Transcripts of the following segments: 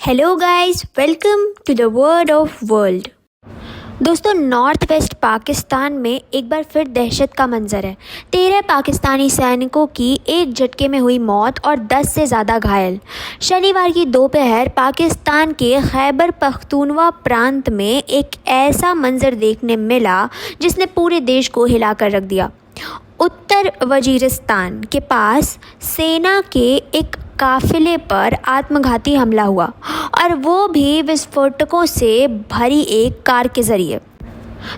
Hello guys, welcome to the word of world. दोस्तों, north west Pakistan में एक बार फिर दहशत का मंजर है। 13 पाकिस्तानी सैनिकों की एक झटके में हुई मौत और 10 से ज़्यादा घायल। शनिवार की दोपहर पाकिस्तान के खैबर पख्तूनवा प्रांत में एक ऐसा मंजर देखने मिला जिसने पूरे देश को हिलाकर रख दिया। उत्तर वजीरिस्तान के पास सेना के एक काफिले पर आत्मघाती हमला हुआ और वो भी विस्फोटकों से भरी एक कार के ज़रिए।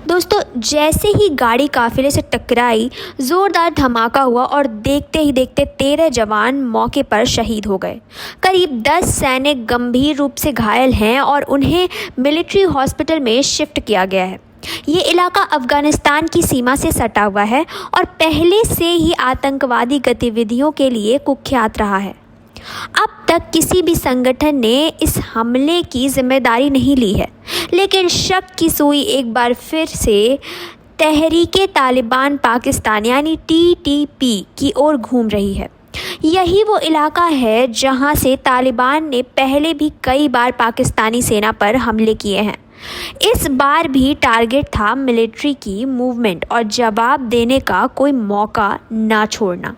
दोस्तों, जैसे ही गाड़ी काफिले से टकराई, ज़ोरदार धमाका हुआ और देखते ही देखते 13 जवान मौके पर शहीद हो गए। करीब 10 सैनिक गंभीर रूप से घायल हैं और उन्हें मिलिट्री हॉस्पिटल में शिफ्ट किया गया है। ये इलाका अफ़गानिस्तान की सीमा से सटा हुआ है और पहले से ही आतंकवादी गतिविधियों के लिए कुख्यात रहा है। अब तक किसी भी संगठन ने इस हमले की जिम्मेदारी नहीं ली है, लेकिन शक की सुई एक बार फिर से तहरीके तालिबान पाकिस्तान यानी TTP की ओर घूम रही है। यही वो इलाका है जहां से तालिबान ने पहले भी कई बार पाकिस्तानी सेना पर हमले किए हैं। इस बार भी टारगेट था मिलिट्री की मूवमेंट और जवाब देने का कोई मौका ना छोड़ना।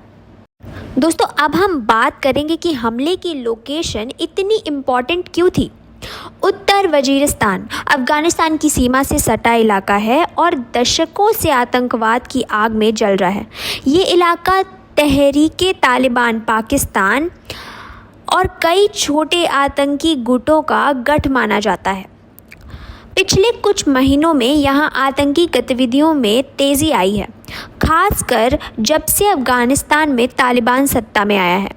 दोस्तों, अब हम बात करेंगे कि हमले की लोकेशन इतनी इम्पॉर्टेंट क्यों थी। उत्तर वजीरिस्तान अफ़गानिस्तान की सीमा से सटा इलाका है और दशकों से आतंकवाद की आग में जल रहा है। ये इलाका तहरीके तालिबान पाकिस्तान और कई छोटे आतंकी गुटों का गढ़ माना जाता है। पिछले कुछ महीनों में यहाँ आतंकी गतिविधियों में तेज़ी आई है, खासकर जब से अफ़गानिस्तान में तालिबान सत्ता में आया है।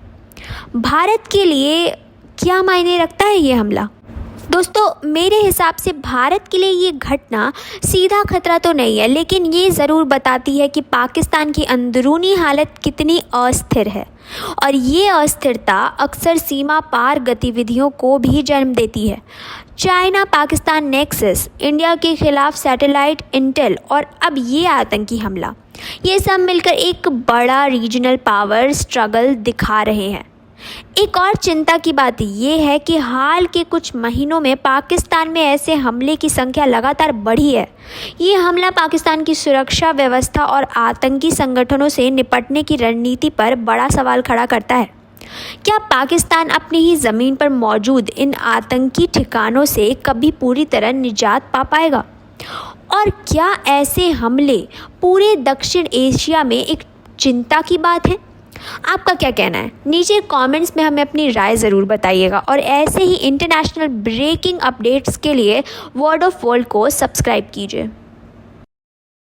भारत के लिए क्या मायने रखता है ये हमला? दोस्तों, मेरे हिसाब से भारत के लिए ये घटना सीधा खतरा तो नहीं है, लेकिन ये ज़रूर बताती है कि पाकिस्तान की अंदरूनी हालत कितनी अस्थिर है और ये अस्थिरता अक्सर सीमा पार गतिविधियों को भी जन्म देती है। चाइना पाकिस्तान नेक्सस, इंडिया के खिलाफ सैटेलाइट इंटेल और अब ये आतंकी हमला, ये सब मिलकर एक बड़ा रीजनल पावर स्ट्रगल दिखा रहे हैं। एक और चिंता की बात यह है कि हाल के कुछ महीनों में पाकिस्तान में ऐसे हमले की संख्या लगातार बढ़ी है। ये हमला पाकिस्तान की सुरक्षा व्यवस्था और आतंकी संगठनों से निपटने की रणनीति पर बड़ा सवाल खड़ा करता है। क्या पाकिस्तान अपनी ही ज़मीन पर मौजूद इन आतंकी ठिकानों से कभी पूरी तरह निजात पा पाएगा? और क्या ऐसे हमले पूरे दक्षिण एशिया में एक चिंता की बात है? आपका क्या कहना है? नीचे कमेंट्स में हमें अपनी राय ज़रूर बताइएगा और ऐसे ही इंटरनेशनल ब्रेकिंग अपडेट्स के लिए वर्ड ऑफ वर्ल्ड को सब्सक्राइब कीजिए।